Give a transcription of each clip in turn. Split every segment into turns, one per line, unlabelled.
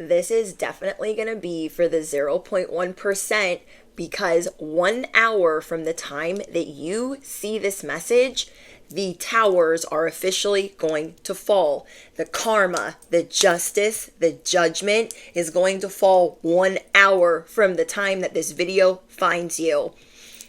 this is definitely going to be for the 0.1%, because 1 hour from the time that you see this message, the towers are officially going to fall. The karma, the justice, the judgment is going to fall 1 hour from the time that this video finds you.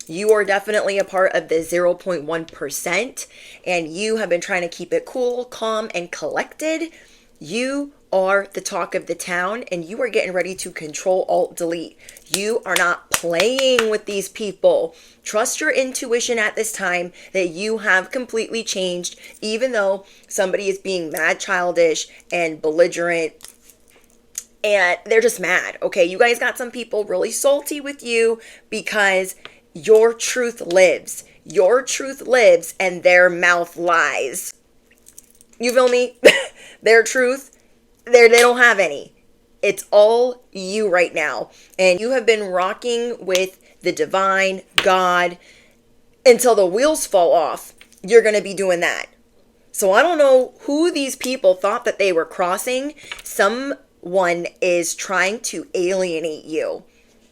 You are definitely a part of the 0.1%, and you have been trying to keep it cool, calm, and collected. You are the talk of the town, and you are getting ready to Ctrl Alt Delete. You are not playing with these people. Trust your intuition at this time that you have completely changed, even though somebody is being mad, childish, and belligerent, and they're just mad. Okay, you guys got some people really salty with you because your truth lives. Your truth lives and their mouth lies. You feel me? Their truth, they don't have any. It's all you right now. And you have been rocking with the divine, God, until the wheels fall off. You're going to be doing that. So I don't know who these people thought that they were crossing. Someone is trying to alienate you.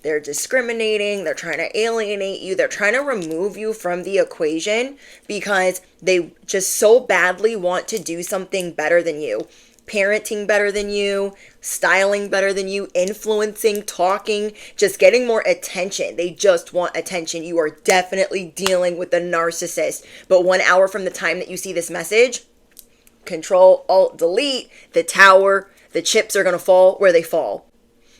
They're discriminating. They're trying to alienate you. They're trying to remove you from the equation because they just so badly want to do something better than you. Parenting better than you, styling better than you, influencing, talking, just getting more attention. They just want attention. You are definitely dealing with a narcissist. But 1 hour from the time that you see this message, Ctrl Alt Delete, the tower, the chips are going to fall where they fall.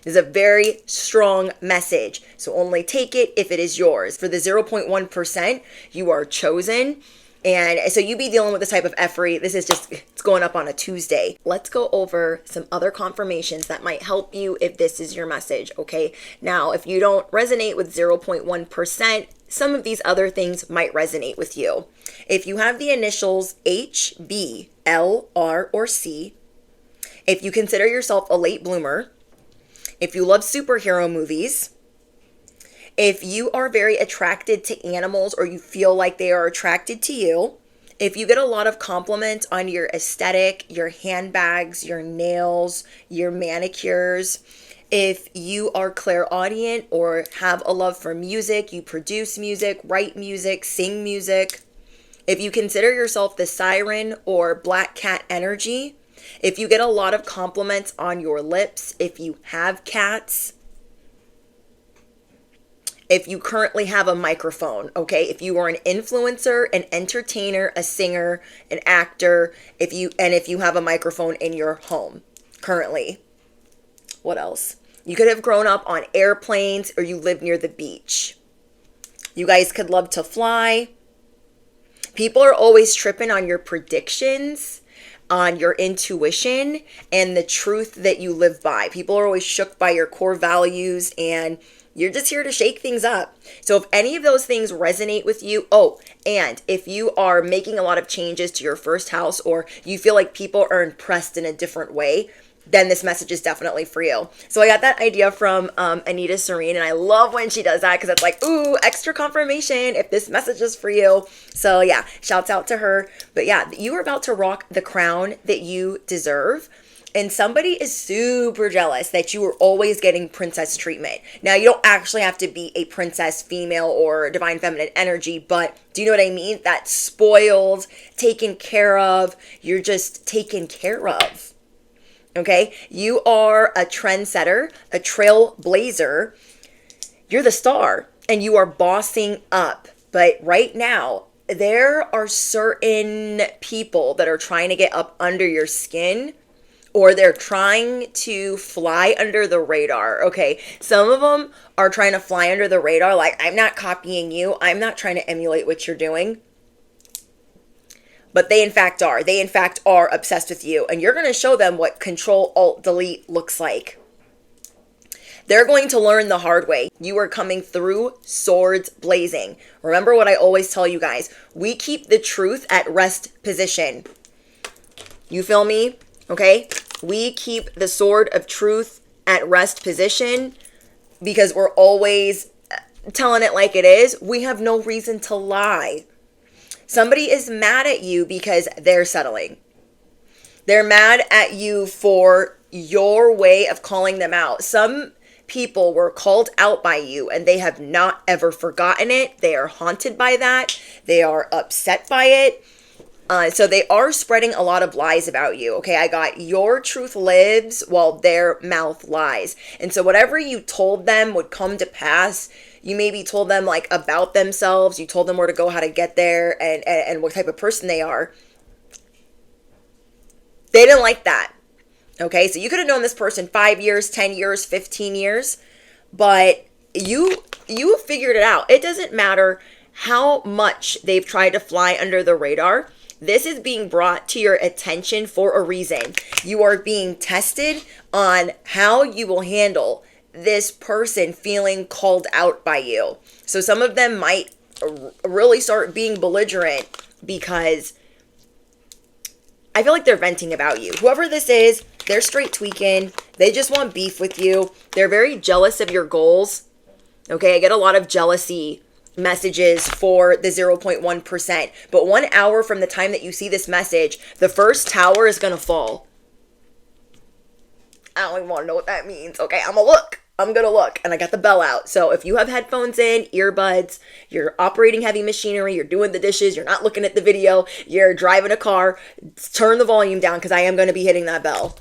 This is a very strong message. So only take it if it is yours. For the 0.1%, you are chosen. And so you be dealing with this type of effery. This is just, it's going up on a Tuesday. Let's go over some other confirmations that might help you if this is your message, okay? Now, if you don't resonate with 0.1%, some of these other things might resonate with you. If you have the initials H, B, L, R, or C, if you consider yourself a late bloomer, if you love superhero movies, if you are very attracted to animals or you feel like they are attracted to you, if you get a lot of compliments on your aesthetic, your handbags, your nails, your manicures, if you are clairaudient or have a love for music, you produce music, write music, sing music, if you consider yourself the siren or black cat energy, if you get a lot of compliments on your lips, if you have cats, if you currently have a microphone, okay? If you are an influencer, an entertainer, a singer, an actor, if you have a microphone in your home currently. What else? You could have grown up on airplanes or you live near the beach. You guys could love to fly. People are always tripping on your predictions, on your intuition, and the truth that you live by. People are always shook by your core values, and you're just here to shake things up. So if any of those things resonate with you, and if you are making a lot of changes to your first house or you feel like people are impressed in a different way, then this message is definitely for you. So I got that idea from Anita Serene, and I love when she does that because it's like, ooh, extra confirmation if this message is for you. So yeah, shouts out to her. But yeah, you are about to rock the crown that you deserve. And somebody is super jealous that you are always getting princess treatment. Now, you don't actually have to be a princess, female, or divine feminine energy, but do you know what I mean? That spoiled, taken care of, you're just taken care of. Okay? You are a trendsetter, a trailblazer. You're the star, and you are bossing up. But right now, there are certain people that are trying to get up under your skin, or they're trying to fly under the radar, okay? Some of them are trying to fly under the radar, like, I'm not copying you. I'm not trying to emulate what you're doing. But they in fact are. They in fact are obsessed with you. And you're going to show them what Ctrl Alt Delete looks like. They're going to learn the hard way. You are coming through swords blazing. Remember what I always tell you guys. We keep the truth at rest position. You feel me? Okay, we keep the sword of truth at rest position because we're always telling it like it is. We have no reason to lie. Somebody is mad at you because they're settling. They're mad at you for your way of calling them out. Some people were called out by you and they have not ever forgotten it. They are haunted by that. They are upset by it. So they are spreading a lot of lies about you. Okay, I got your truth lives while their mouth lies. And so whatever you told them would come to pass. You maybe told them like about themselves. You told them where to go, how to get there, and what type of person they are. They didn't like that. Okay, so you could have known this person 5 years, 10 years, 15 years, but you figured it out. It doesn't matter how much they've tried to fly under the radar. This is being brought to your attention for a reason. You are being tested on how you will handle this person feeling called out by you. So some of them might really start being belligerent because I feel like they're venting about you. Whoever this is, they're straight tweaking. They just want beef with you. They're very jealous of your goals. Okay, I get a lot of jealousy messages for the 0.1%. But 1 hour from the time that you see this message, the first tower is going to fall. I don't even want to know what that means. Okay, I'm going to look. And I got the bell out. So if you have headphones in, earbuds, you're operating heavy machinery, you're doing the dishes, you're not looking at the video, you're driving a car, turn the volume down because I am going to be hitting that bell.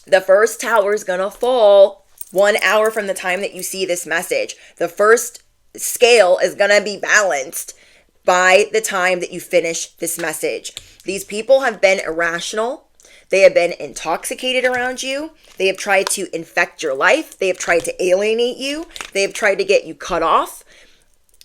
The first tower is going to fall 1 hour from the time that you see this message. The first scale is going to be balanced by the time that you finish this message. These people have been irrational. They have been intoxicated around you. They have tried to infect your life. They have tried to alienate you. They have tried to get you cut off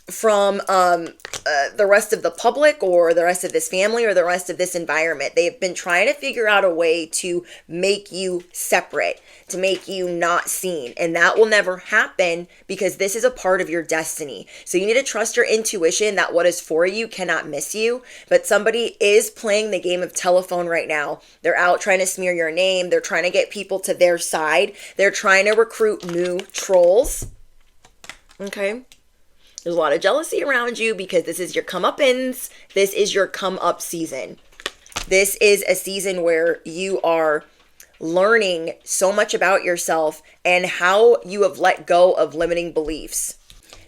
from the rest of the public or the rest of this family or the rest of this environment. They have been trying to figure out a way to make you separate, to make you not seen. And that will never happen because this is a part of your destiny. So you need to trust your intuition that what is for you cannot miss you. But somebody is playing the game of telephone right now. They're out trying to smear your name. They're trying to get people to their side. They're trying to recruit new trolls. Okay. There's a lot of jealousy around you because this is your comeuppance. This is your come up season. This is a season where you are learning so much about yourself and how you have let go of limiting beliefs.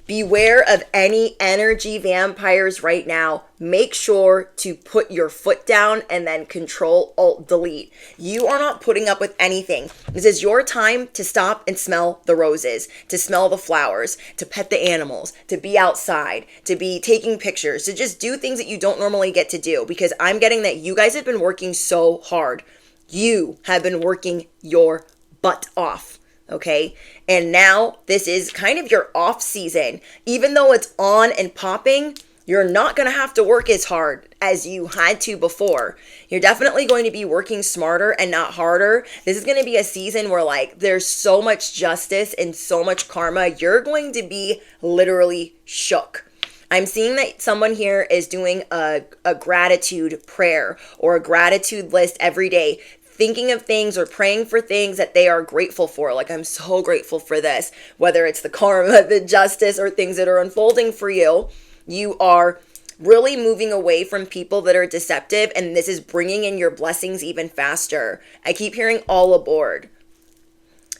Beware of any energy vampires right now. Make sure to put your foot down and then Ctrl Alt Delete. You are not putting up with anything. This is your time to stop and smell the roses, to smell the flowers, to pet the animals, to be outside, to be taking pictures, to just do things that you don't normally get to do, because I'm getting that you guys have been working so hard. You have been working your butt off. Okay. And now this is kind of your off season. Even though it's on and popping, you're not going to have to work as hard as you had to before. You're definitely going to be working smarter and not harder. This is going to be a season where like there's so much justice and so much karma. You're going to be literally shook. I'm seeing that someone here is doing a gratitude prayer or a gratitude list every day, thinking of things or praying for things that they are grateful for. Like, I'm so grateful for this, whether it's the karma, the justice, or things that are unfolding for you. You are really moving away from people that are deceptive, and this is bringing in your blessings even faster. I keep hearing all aboard.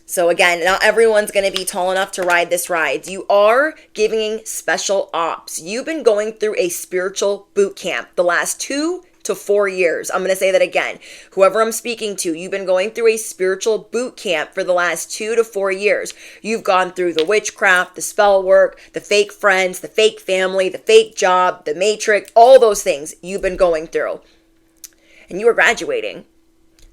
So again, not everyone's going to be tall enough to ride this ride. You are giving special ops. You've been going through a spiritual boot camp the last 2 to 4 years. I'm going to say that again. Whoever I'm speaking to, you've been going through a spiritual boot camp for the last 2 to 4 years. You've gone through the witchcraft, the spell work, the fake friends, the fake family, the fake job, the matrix, all those things you've been going through. And you are graduating.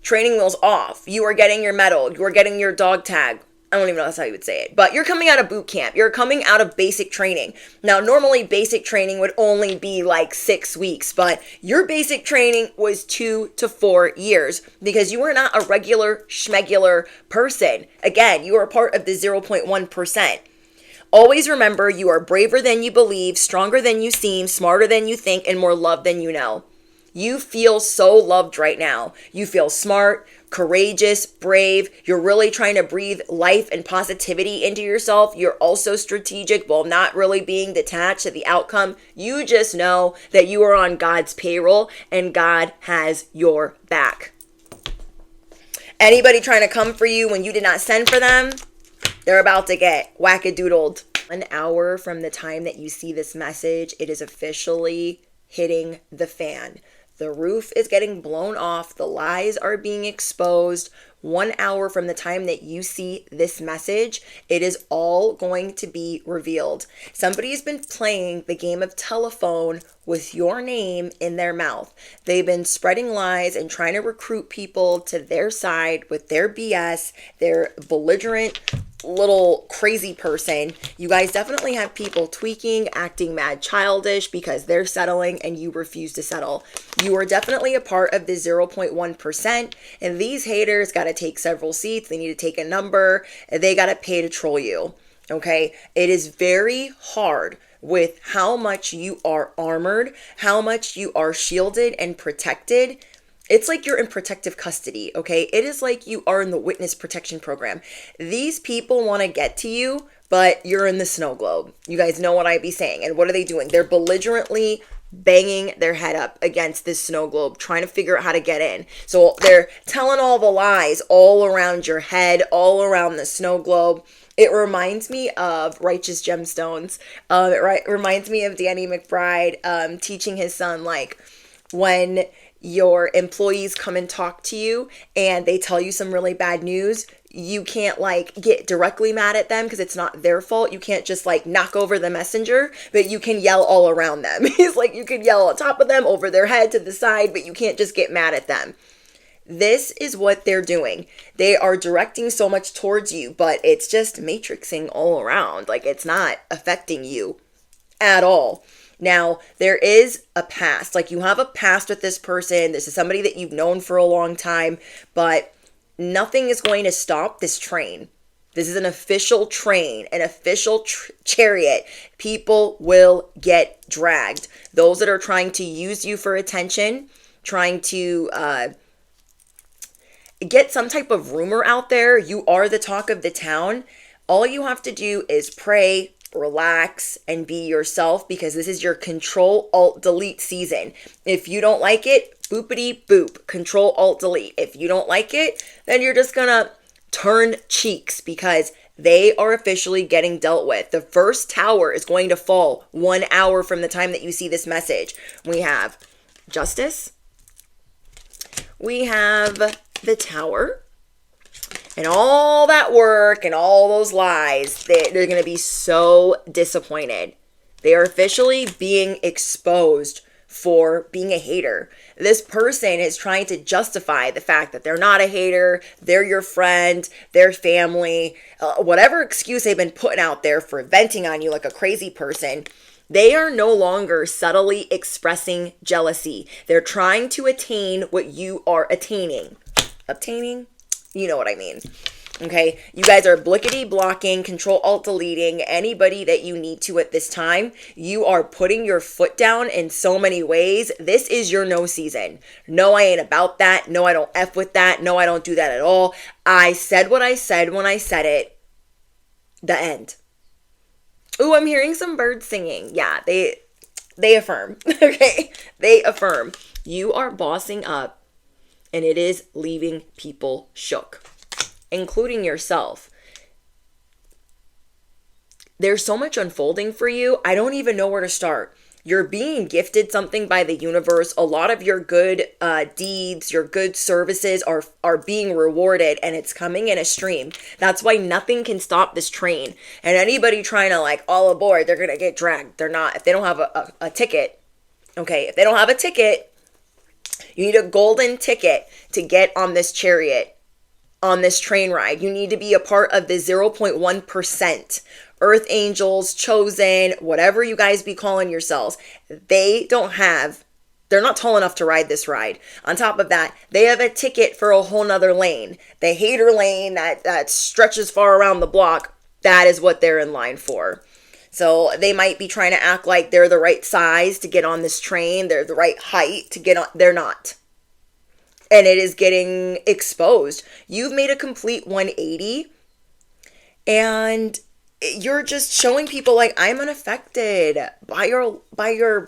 Training wheels off. You are getting your medal. You are getting your dog tag. I don't even know that's how you would say it. But you're coming out of boot camp. You're coming out of basic training. Now, normally basic training would only be like 6 weeks, but your basic training was 2 to 4 years because you are not a regular schmegular person. Again, you are part of the 0.1%. Always remember, you are braver than you believe, stronger than you seem, smarter than you think, and more loved than you know. You feel so loved right now. You feel smart, courageous, brave. You're really trying to breathe life and positivity into yourself. You're also strategic while not really being detached to the outcome. You just know that you are on God's payroll and God has your back. Anybody trying to come for you when you did not send for them, they're about to get wackadoodled. 1 hour from the time that you see this message, it is officially hitting the fan. The roof is getting blown off. The lies are being exposed. 1 hour from the time that you see this message, it is all going to be revealed. Somebody's been playing the game of telephone with your name in their mouth. They've been spreading lies and trying to recruit people to their side with their BS, their belligerent little crazy person. You guys definitely have people tweaking, acting mad childish because they're settling and you refuse to settle. You are definitely a part of the 0.1%, and these haters got to take several seats. They need to take a number. They got to pay to troll you. Okay? It is very hard with how much you are armored, how much you are shielded and protected. It's like you're in protective custody, okay? It is like you are in the witness protection program. These people want to get to you, but you're in the snow globe. You guys know what I be saying. And what are they doing? They're belligerently banging their head up against this snow globe, trying to figure out how to get in. So they're telling all the lies all around your head, all around the snow globe. It reminds me of Righteous Gemstones. It reminds me of Danny McBride teaching his son, like, when your employees come and talk to you and they tell you some really bad news, you can't like get directly mad at them because it's not their fault. You can't just like knock over the messenger, but you can yell all around them. He's like, you can yell on top of them, over their head, to the side, but you can't just get mad at them. This is what they're doing. They are directing so much towards you, but it's just matrixing all around. Like, it's not affecting you at all. Now, there is a past. Like, you have a past with this person. This is somebody that you've known for a long time, but nothing is going to stop this train. This is an official train, an official chariot. People will get dragged. Those that are trying to use you for attention, trying to get some type of rumor out there, you are the talk of the town. All you have to do is pray, relax, and be yourself, because this is your Ctrl Alt Delete season. If you don't like it, boopity boop, Ctrl Alt Delete. If you don't like it, then you're just gonna turn cheeks, because they are officially getting dealt with. The first tower is going to fall 1 hour from the time that you see this message. We have justice. We have the tower. And all that work and all those lies, they're going to be so disappointed. They are officially being exposed for being a hater. This person is trying to justify the fact that they're not a hater, they're your friend, their family, whatever excuse they've been putting out there for venting on you like a crazy person. They are no longer subtly expressing jealousy. They're trying to attain what you are attaining. Obtaining? You know what I mean. Okay, you guys are blickety blocking, Ctrl Alt Deleting anybody that you need to at this time. You are putting your foot down in so many ways. This is your no season. No, I ain't about that. No, I don't F with that. No, I don't do that at all. I said what I said when I said it. The end. Ooh, I'm hearing some birds singing. Yeah, they affirm. Okay, they affirm. You are bossing up. And it is leaving people shook, including yourself. There's so much unfolding for you. I don't even know where to start. You're being gifted something by the universe. A lot of your good deeds, your good services are being rewarded, and it's coming in a stream. That's why nothing can stop this train. And anybody trying to like all aboard, they're going to get dragged. They're not. If they don't have a ticket, okay, if they don't have a ticket, you need a golden ticket to get on this chariot, on this train ride. You need to be a part of the 0.1%. Earth angels, chosen, whatever you guys be calling yourselves. They're not tall enough to ride this ride. On top of that, they have a ticket for a whole nother lane. The hater lane that stretches far around the block, that is what they're in line for. So they might be trying to act like they're the right size to get on this train. They're the right height to get on. They're not. And it is getting exposed. You've made a complete 180. And you're just showing people like, I'm unaffected by your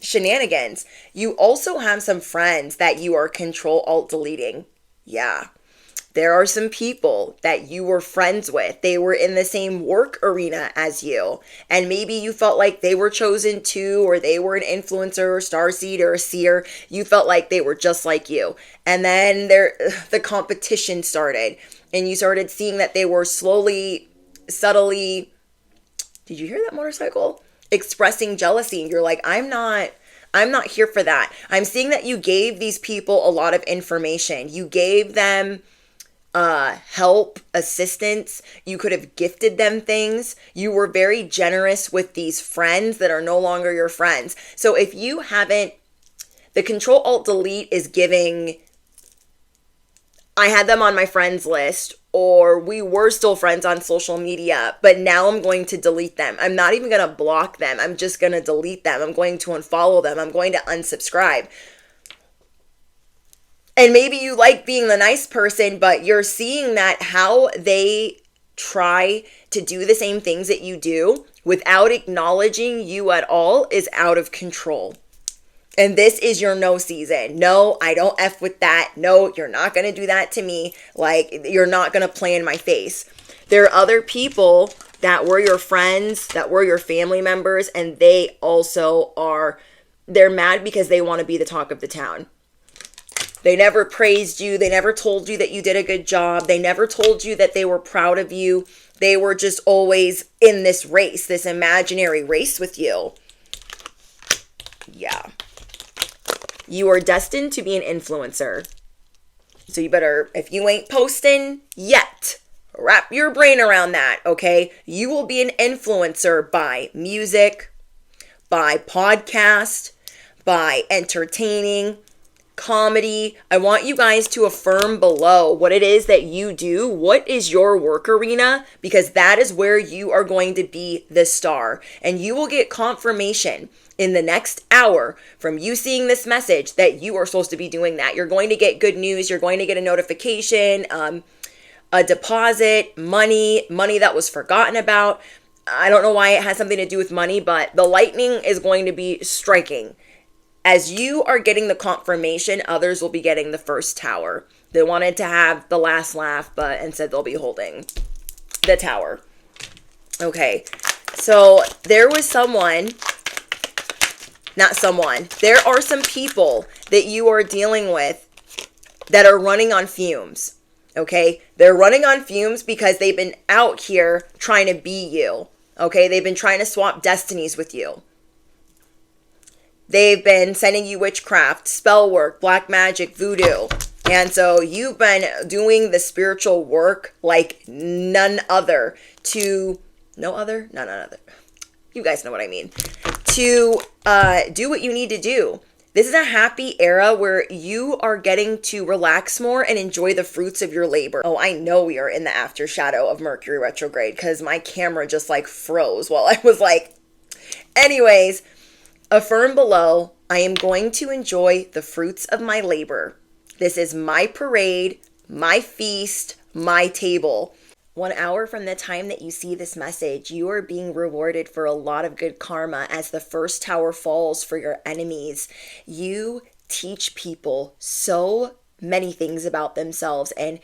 shenanigans. You also have some friends that you are Ctrl Alt Deleting. Yeah. There are some people that you were friends with. They were in the same work arena as you. And maybe you felt like they were chosen too, or they were an influencer or starseed or a seer. You felt like they were just like you. And then the competition started. And you started seeing that they were slowly, subtly, did you hear that motorcycle? Expressing jealousy. And you're like, I'm not here for that. I'm seeing that you gave these people a lot of information. You gave them help, assistance. You could have gifted them things. You were very generous with these friends that are no longer your friends. So if you haven't, the Ctrl Alt Delete is giving, I had them on my friends list, or we were still friends on social media, but now I'm going to delete them. I'm not even going to block them. I'm just going to delete them. I'm going to unfollow them. I'm going to unsubscribe. And maybe you like being the nice person, but you're seeing that how they try to do the same things that you do without acknowledging you at all is out of control. And this is your no season. No, I don't F with that. No, you're not going to do that to me. Like, you're not going to play in my face. There are other people that were your friends, that were your family members, and they also they're mad because they want to be the talk of the town. They never praised you. They never told you that you did a good job. They never told you that they were proud of you. They were just always in this race, this imaginary race with you. Yeah. You are destined to be an influencer. So you better, if you ain't posting yet, wrap your brain around that, okay? You will be an influencer by music, by podcast, by entertaining, comedy. I want you guys to affirm below what it is that you do. What is your work arena? Because that is where you are going to be the star. And you will get confirmation in the next hour from you seeing this message that you are supposed to be doing that. You're going to get good news. You're going to get a notification, a deposit, money that was forgotten about. I don't know why it has something to do with money, but the lightning is going to be striking. As you are getting the confirmation, others will be getting the first tower. They wanted to have the last laugh, but instead they'll be holding the tower. Okay, so there are some people that you are dealing with that are running on fumes. Okay, they're running on fumes because they've been out here trying to be you. Okay, they've been trying to swap destinies with you. They've been sending you witchcraft, spell work, black magic, voodoo. And so you've been doing the spiritual work like none other. You guys know what I mean. To do what you need to do. This is a happy era where you are getting to relax more and enjoy the fruits of your labor. Oh, I know we are in the after shadow of Mercury retrograde because my camera just like froze while I was like, anyways. Affirm below, I am going to enjoy the fruits of my labor. This is my parade, my feast, my table. 1 hour from the time that you see this message, you are being rewarded for a lot of good karma as the first tower falls for your enemies. You teach people so many things about themselves, and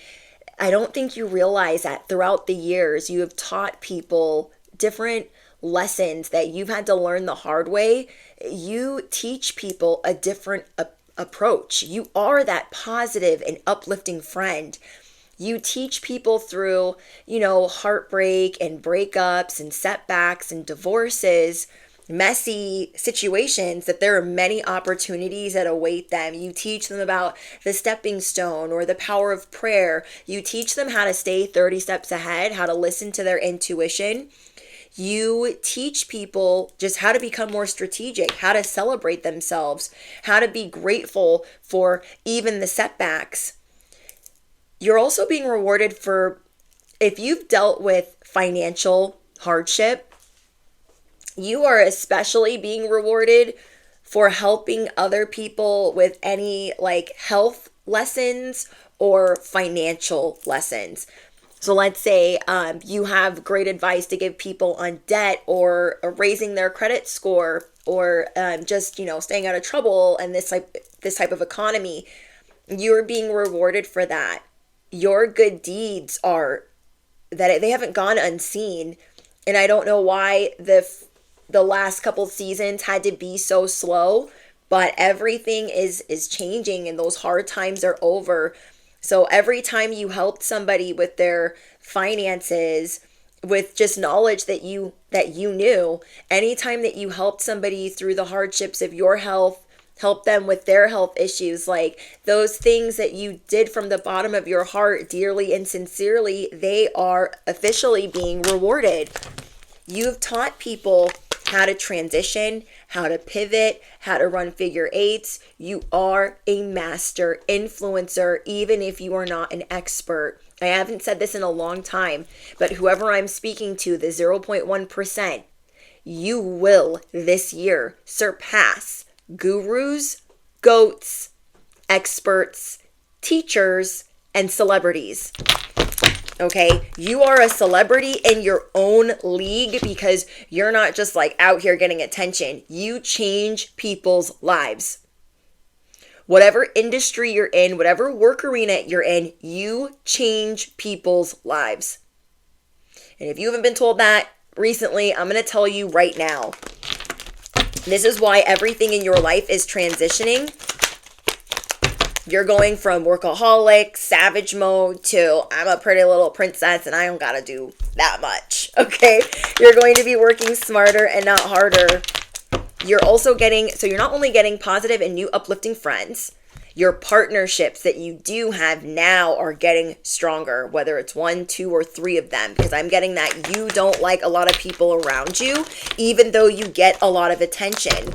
I don't think you realize that throughout the years you have taught people different lessons that you've had to learn the hard way. You teach people a different approach. You are that positive and uplifting friend. You teach people through, heartbreak and breakups and setbacks and divorces, messy situations, that there are many opportunities that await them. You teach them about the stepping stone or the power of prayer. You teach them how to stay 30 steps ahead, how to listen to their intuition. You teach people just how to become more strategic, how to celebrate themselves, how to be grateful for even the setbacks. You're also being rewarded for, if you've dealt with financial hardship, you are especially being rewarded for helping other people with any health lessons or financial lessons. So let's say you have great advice to give people on debt or raising their credit score or just, staying out of trouble and this type of economy. You're being rewarded for that. your good deeds are that they haven't gone unseen. And I don't know why the last couple seasons had to be so slow, but everything is changing and those hard times are over. So every time you helped somebody with their finances, with just knowledge that you knew, anytime that you helped somebody through the hardships of your health, help them with their health issues, like those things that you did from the bottom of your heart, dearly and sincerely, they are officially being rewarded. You've taught people how to transition, how to pivot, how to run figure eights. You are a master influencer, even if you are not an expert. I haven't said this in a long time, but whoever I'm speaking to, the 0.1%, you will this year surpass gurus, goats, experts, teachers, and celebrities. Okay, you are a celebrity in your own league because you're not just like out here getting attention. You change people's lives. Whatever industry you're in, whatever work arena you're in, you change people's lives. And if you haven't been told that recently, I'm going to tell you right now. This is why everything in your life is transitioning. You're going from workaholic, savage mode to I'm a pretty little princess and I don't gotta do that much, okay? You're going to be working smarter and not harder. You're also you're not only getting positive and new uplifting friends, your partnerships that you do have now are getting stronger, whether it's 1, 2, or 3 of them, because I'm getting that you don't like a lot of people around you, even though you get a lot of attention.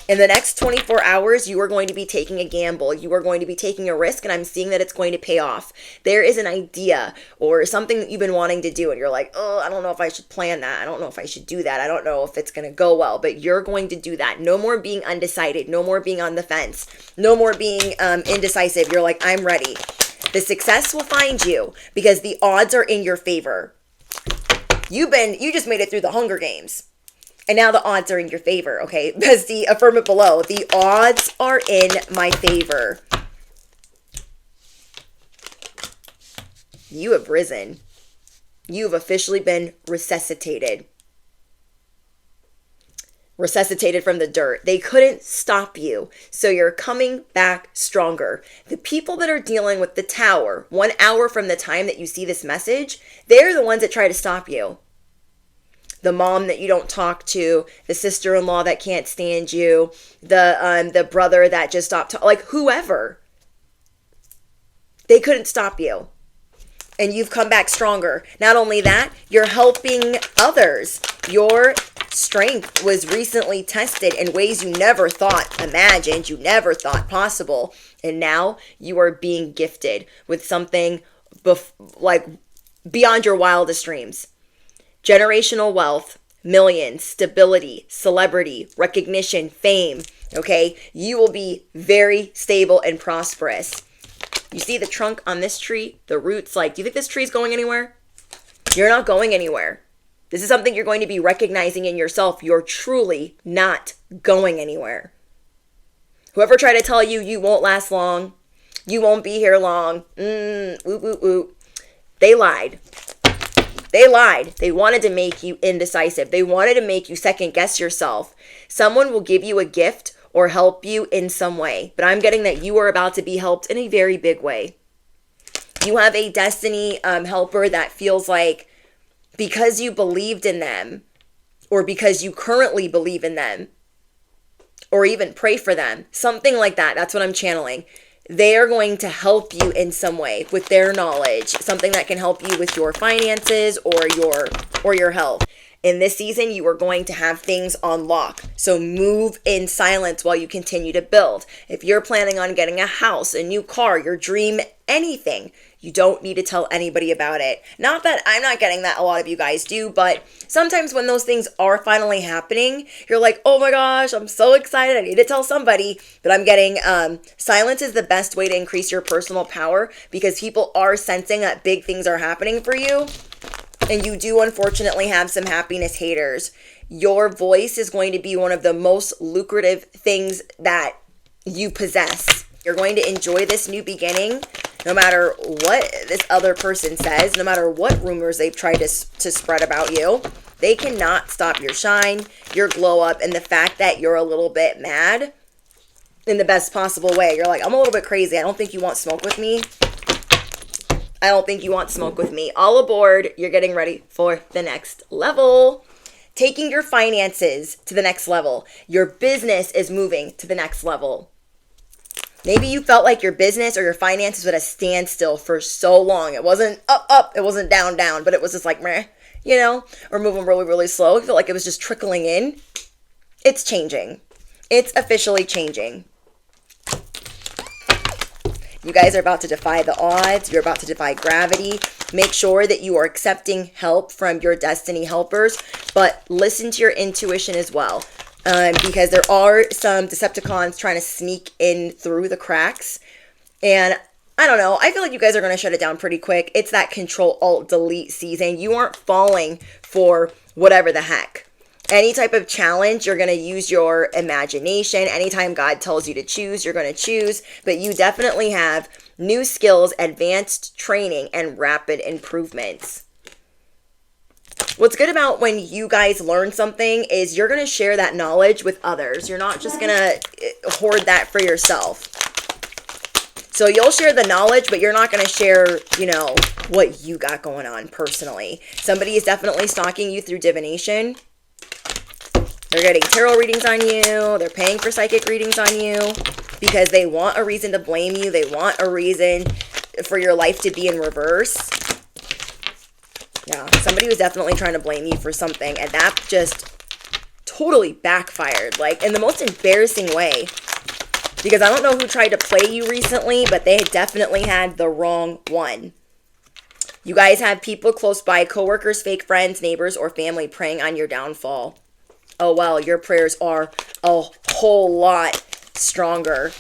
In the next 24 hours, you are going to be taking a gamble. You are going to be taking a risk, and I'm seeing that it's going to pay off. There is an idea or something that you've been wanting to do, and you're like, oh, I don't know if I should plan that. I don't know if I should do that. I don't know if it's going to go well, but you're going to do that. No more being undecided. No more being on the fence. No more being indecisive. You're like, I'm ready. The success will find you because the odds are in your favor. You just made it through the Hunger Games. And now the odds are in your favor, okay? Bestie, affirm it below. The odds are in my favor. You have risen. You have officially been resuscitated. Resuscitated from the dirt. They couldn't stop you. So you're coming back stronger. The people that are dealing with the tower, 1 hour from the time that you see this message, they're the ones that try to stop you. The mom that you don't talk to, the sister-in-law that can't stand you, the brother that just stopped, like whoever. They couldn't stop you. And you've come back stronger. Not only that, you're helping others. Your strength was recently tested in ways you never thought imagined, you never thought possible. And now you are being gifted with something like beyond your wildest dreams. Generational wealth, millions, stability, celebrity, recognition, fame, okay? You will be very stable and prosperous. You see the trunk on this tree, the roots, like, do you think this tree is going anywhere? You're not going anywhere. This is something you're going to be recognizing in yourself. You're truly not going anywhere. Whoever tried to tell you you won't last long, you won't be here long, they lied. They lied. They wanted to make you indecisive. They wanted to make you second guess yourself. Someone will give you a gift or help you in some way, but I'm getting that you are about to be helped in a very big way. You have a destiny helper that feels like because you believed in them, or because you currently believe in them, or even pray for them, something like that. That's what I'm channeling. They are going to help you in some way with their knowledge, something that can help you with your finances or your health. In this season, you are going to have things on lock. So move in silence while you continue to build. If you're planning on getting a house, a new car, your dream, anything, you don't need to tell anybody about it. Not that I'm not getting that a lot of you guys do, but sometimes when those things are finally happening, you're like, oh my gosh, I'm so excited. I need to tell somebody. But I'm getting silence is the best way to increase your personal power because people are sensing that big things are happening for you. And you do unfortunately have some happiness haters. Your voice is going to be one of the most lucrative things that you possess. You're going to enjoy this new beginning. No matter what this other person says, no matter what rumors they've tried to spread about you, they cannot stop your shine, your glow up, and the fact that you're a little bit mad in the best possible way. You're like, I'm a little bit crazy. I don't think you want smoke with me. I don't think you want smoke with me. All aboard. You're getting ready for the next level. Taking your finances to the next level. Your business is moving to the next level. Maybe you felt like your business or your finances was at a standstill for so long. It wasn't up, it wasn't down, but it was just like, meh, you know, or moving really, really slow. You felt like it was just trickling in. It's changing. It's officially changing. You guys are about to defy the odds. You're about to defy gravity. Make sure that you are accepting help from your destiny helpers, but listen to your intuition as well. Because there are some Decepticons trying to sneak in through the cracks. And I don't know. I feel like you guys are going to shut it down pretty quick. It's that Ctrl Alt Delete season. You aren't falling for whatever the heck. Any type of challenge, you're going to use your imagination. Anytime God tells you to choose, you're going to choose. But you definitely have new skills, advanced training, and rapid improvements. What's good about when you guys learn something is you're going to share that knowledge with others. You're not just going to hoard that for yourself. So you'll share the knowledge, but you're not going to share, you know, what you got going on personally. Somebody is definitely stalking you through divination. They're getting tarot readings on you. They're paying for psychic readings on you because they want a reason to blame you. They want a reason for your life to be in reverse. Yeah, somebody was definitely trying to blame you for something, and that just totally backfired, like in the most embarrassing way. Because I don't know who tried to play you recently, but they definitely had the wrong one. You guys have people close by, coworkers, fake friends, neighbors, or family praying on your downfall. Oh, well, your prayers are a whole lot stronger.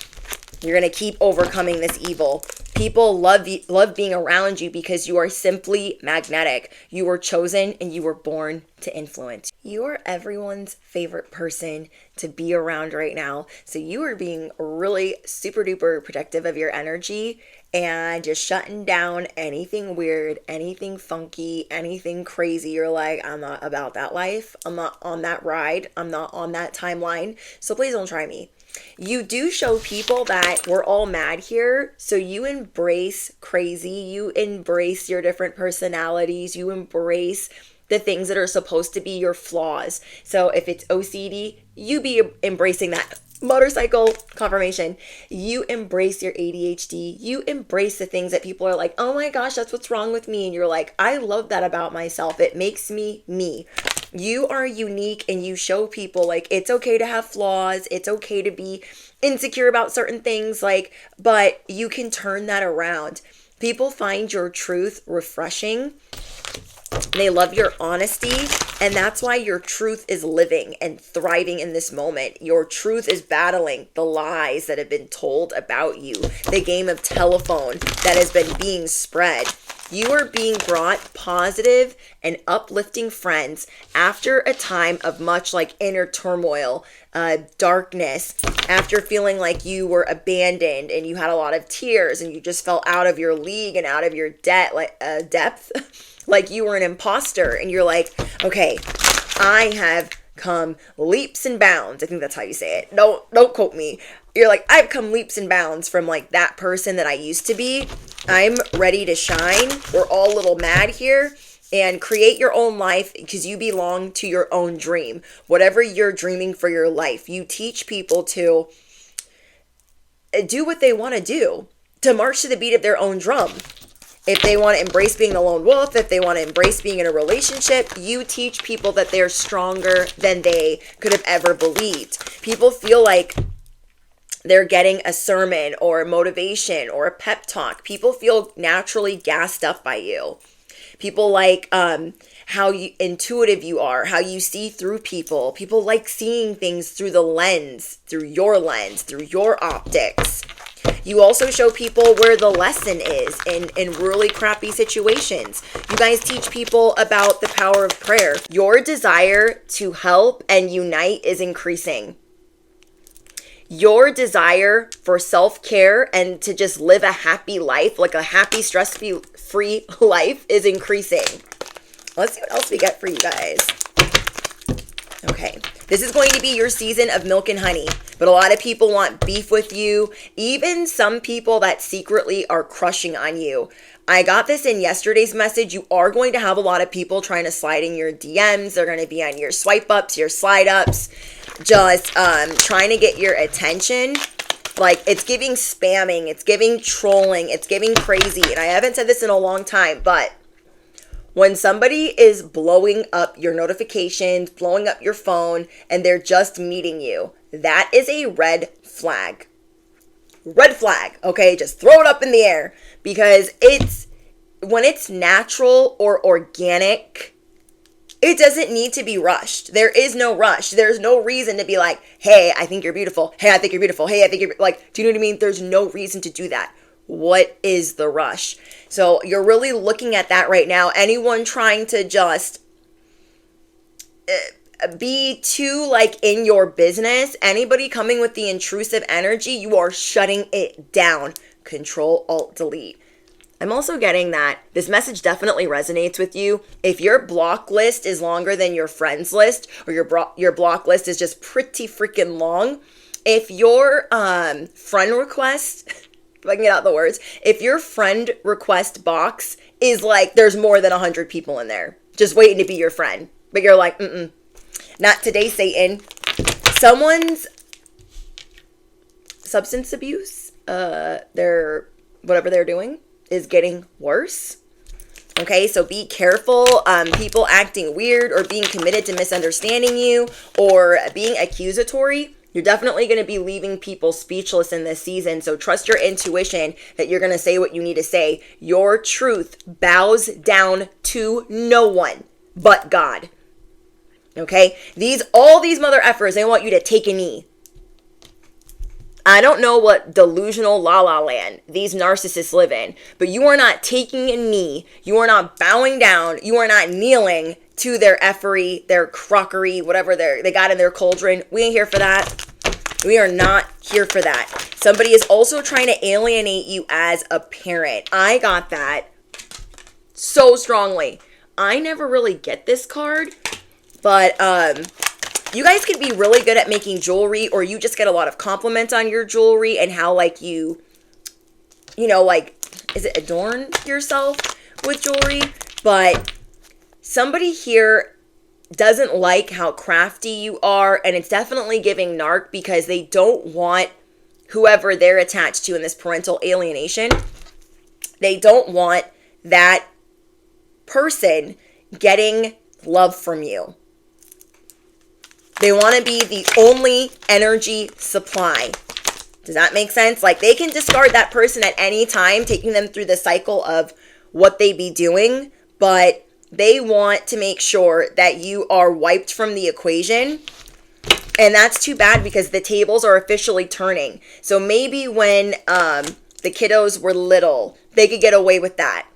You're going to keep overcoming this evil. People love being around you because you are simply magnetic. You were chosen and you were born to influence. You are everyone's favorite person to be around right now. So you are being really super duper protective of your energy and just shutting down anything weird, anything funky, anything crazy. You're like, I'm not about that life. I'm not on that ride. I'm not on that timeline. So please don't try me. You do show people that we're all mad here, so you embrace crazy, you embrace your different personalities, you embrace the things that are supposed to be your flaws. So if it's OCD, you be embracing that. Motorcycle confirmation, you embrace your ADHD, you embrace the things that people are like, oh my gosh, that's what's wrong with me, and you're like, I love that about myself. It makes me me. You are unique, and you show people like it's okay to have flaws, it's okay to be insecure about certain things, like, but you can turn that around. People find your truth refreshing. They love your honesty, and that's why your truth is living and thriving in this moment. Your truth is battling the lies that have been told about you, the game of telephone that has been being spread. You are being brought positive and uplifting friends after a time of much like inner turmoil, darkness, after feeling like you were abandoned and you had a lot of tears and you just felt out of your league and out of your depth. Like you were an imposter, and you're like, okay, I have come leaps and bounds. I think that's how you say it. Don't quote me. You're like, I've come leaps and bounds from like that person that I used to be. I'm ready to shine. We're all a little mad here, and create your own life because you belong to your own dream. Whatever you're dreaming for your life, you teach people to do what they want to do, to march to the beat of their own drum. If they want to embrace being the lone wolf, if they want to embrace being in a relationship, you teach people that they're stronger than they could have ever believed. People feel like they're getting a sermon or motivation or a pep talk. People feel naturally gassed up by you. People like how intuitive you are, how you see through people. People like seeing things through the lens, through your optics. You also show people where the lesson is in really crappy situations. You guys teach people about the power of prayer. Your desire to help and unite is increasing. your desire for self-care and to just live a happy life, like a happy, stress-free life, is increasing. Let's see what else we get for you guys. Okay, this is going to be your season of milk and honey, but a lot of people want beef with you. Even some people that secretly are crushing on you. I got this in yesterday's message. You are going to have a lot of people trying to slide in your DMs. They're going to be on your swipe ups, your slide ups, just trying to get your attention. Like, it's giving spamming, it's giving trolling, it's giving crazy. And I haven't said this in a long time, but when somebody is blowing up your notifications, blowing up your phone, and they're just meeting you, that is a red flag. Red flag, okay? Just throw it up in the air, because when it's natural or organic, it doesn't need to be rushed. There is no rush. There's no reason to be like, hey, I think you're beautiful. Hey, I think you're beautiful. Hey, I think you're like, do you know what I mean? There's no reason to do that. What is the rush? So you're really looking at that right now. Anyone trying to just be too like in your business, anybody coming with the intrusive energy, you are shutting it down. Ctrl Alt Delete. I'm also getting that this message definitely resonates with you. If your block list is longer than your friends list, or your block list is just pretty freaking long, if your friend request, if I can get out the words, if your friend request box is like there's more than 100 people in there just waiting to be your friend, but you're like, not today, Satan. Someone's substance abuse, whatever they're doing is getting worse. Okay, so be careful. People acting weird or being committed to misunderstanding you or being accusatory. You're definitely going to be leaving people speechless in this season. So trust your intuition that you're going to say what you need to say. Your truth bows down to no one but God. Okay? All these mother effers, they want you to take a knee. I don't know what delusional la land these narcissists live in, but you are not taking a knee. You are not bowing down. You are not kneeling to their effery, their crockery, whatever they got in their cauldron. We ain't here for that. We are not here for that. Somebody is also trying to alienate you as a parent. I got that so strongly. I never really get this card, but you guys could be really good at making jewelry, or you just get a lot of compliments on your jewelry and how like you know, like, is it adorn yourself with jewelry? But somebody here doesn't like how crafty you are, and it's definitely giving narc because they don't want whoever they're attached to in this parental alienation. They don't want that person getting love from you. They want to be the only energy supply. Does that make sense? Like, they can discard that person at any time, taking them through the cycle of what they be doing, but they want to make sure that you are wiped from the equation. And that's too bad because the tables are officially turning. So maybe when the kiddos were little, they could get away with that.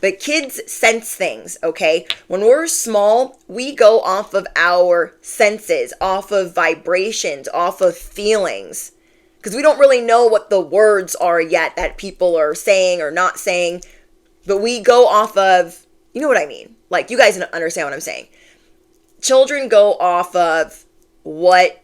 But kids sense things, okay? When we're small, we go off of our senses, off of vibrations, off of feelings. Because we don't really know what the words are yet that people are saying or not saying. But we go off of, you know what I mean? Like, you guys understand what I'm saying. Children go off of what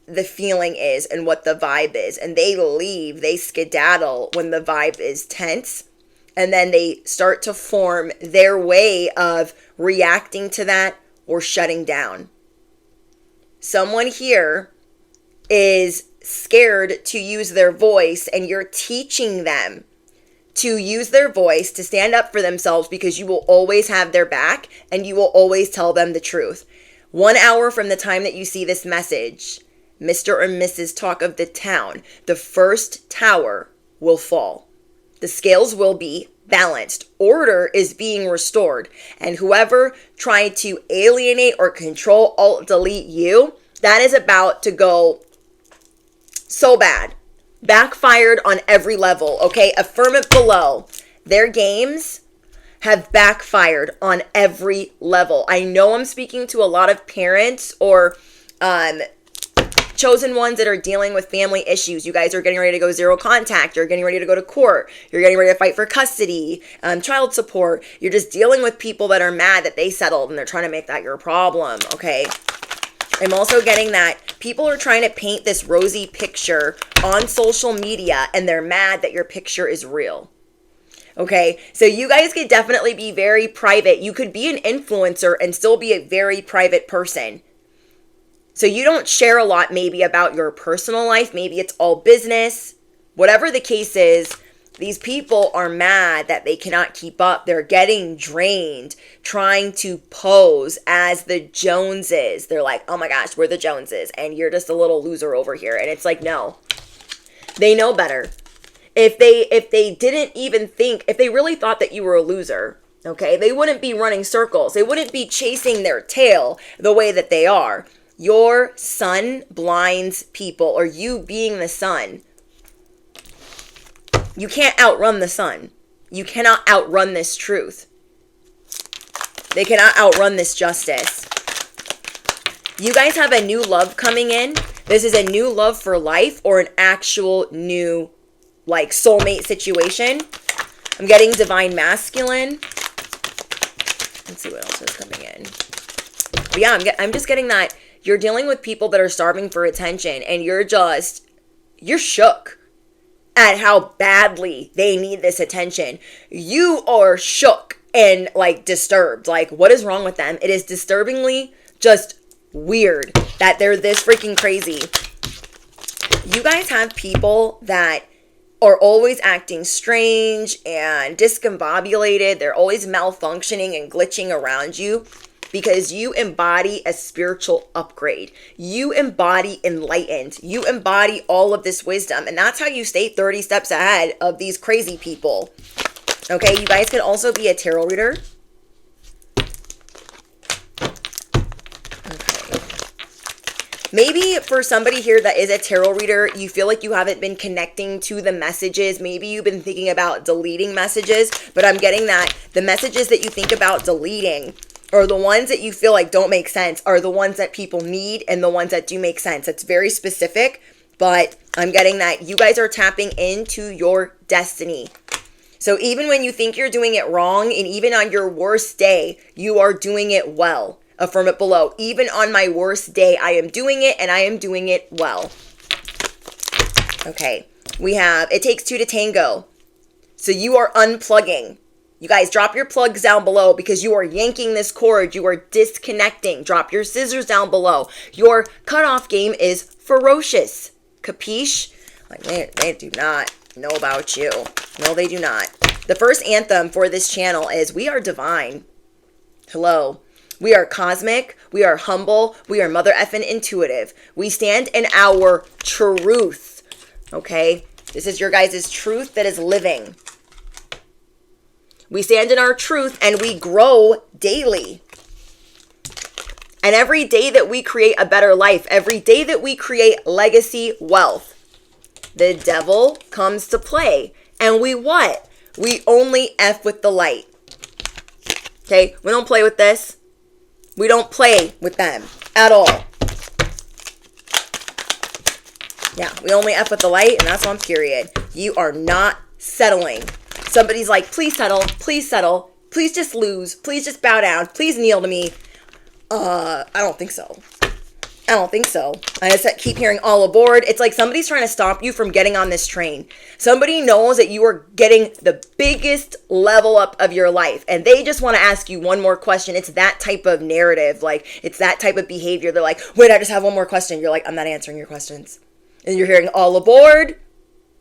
the feeling is and what the vibe is. And they leave, they skedaddle when the vibe is tense. And then they start to form their way of reacting to that or shutting down. Someone here is scared to use their voice, and you're teaching them to use their voice, to stand up for themselves, because you will always have their back and you will always tell them the truth. 1 hour from the time that you see this message, Mr. or Mrs. Talk of the Town, the first tower will fall. The scales will be balanced. Order is being restored. And whoever tried to alienate or Ctrl Alt Delete you, that is about to go so bad. Backfired on every level, okay? Affirm it below. Their games have backfired on every level. I know I'm speaking to a lot of parents or children chosen ones that are dealing with family issues. You guys are getting ready to go zero contact. You're getting ready to go to court. You're getting ready to fight for custody, child support. You're just dealing with people that are mad that they settled and they're trying to make that your problem, okay? I'm also getting that people are trying to paint this rosy picture on social media and they're mad that your picture is real. Okay, so you guys could definitely be very private. You could be an influencer and still be a very private person. So you don't share a lot maybe about your personal life. Maybe it's all business. Whatever the case is, these people are mad that they cannot keep up. They're getting drained trying to pose as the Joneses. They're like, oh my gosh, we're the Joneses and you're just a little loser over here. And it's like, no, they know better. If they didn't even think, if they really thought that you were a loser, okay, they wouldn't be running circles. They wouldn't be chasing their tail the way that they are. Your sun blinds people, or you being the sun. You can't outrun the sun. You cannot outrun this truth. They cannot outrun this justice. You guys have a new love coming in. This is a new love for life or an actual new like soulmate situation. I'm getting divine masculine. Let's see what else is coming in. But yeah, I'm just getting that you're dealing with people that are starving for attention and you're shook at how badly they need this attention. You are shook and like disturbed. Like, what is wrong with them? It is disturbingly just weird that they're this freaking crazy. You guys have people that are always acting strange and discombobulated. They're always malfunctioning and glitching around you because you embody a spiritual upgrade. You embody enlightened. You embody all of this wisdom. And that's how you stay 30 steps ahead of these crazy people. Okay, you guys can also be a tarot reader. Maybe for somebody here that is a tarot reader, you feel like you haven't been connecting to the messages. Maybe you've been thinking about deleting messages, but I'm getting that the messages that you think about deleting or the ones that you feel like don't make sense are the ones that people need and the ones that do make sense. It's very specific, but I'm getting that you guys are tapping into your destiny. So even when you think you're doing it wrong and even on your worst day, you are doing it well. Affirm it below. Even on my worst day, I am doing it and I am doing it well. Okay, we have, it takes two to tango. So you are unplugging. You guys drop your plugs down below because you are yanking this cord. You are disconnecting. Drop your scissors down below. Your cutoff game is ferocious. Capiche? Like they do not know about you. No, they do not. The first anthem for this channel is we are divine. Hello. We are cosmic, we are humble, we are mother effing intuitive. We stand in our truth, okay? This is your guys' truth that is living. We stand in our truth and we grow daily. And every day that we create a better life, every day that we create legacy wealth, the devil comes to play. And we what? We only F with the light. Okay, we don't play with this. We don't play with them at all. Yeah, we only F with the light, and that's on period. You are not settling. Somebody's like, please settle, please just lose, please just bow down, please kneel to me. I don't think so. I just keep hearing all aboard. It's like somebody's trying to stop you from getting on this train. Somebody knows that you are getting the biggest level up of your life and they just want to ask you one more question. It's that type of narrative. Like it's that type of behavior. They're like, wait, I just have one more question. You're like, I'm not answering your questions. And you're hearing all aboard.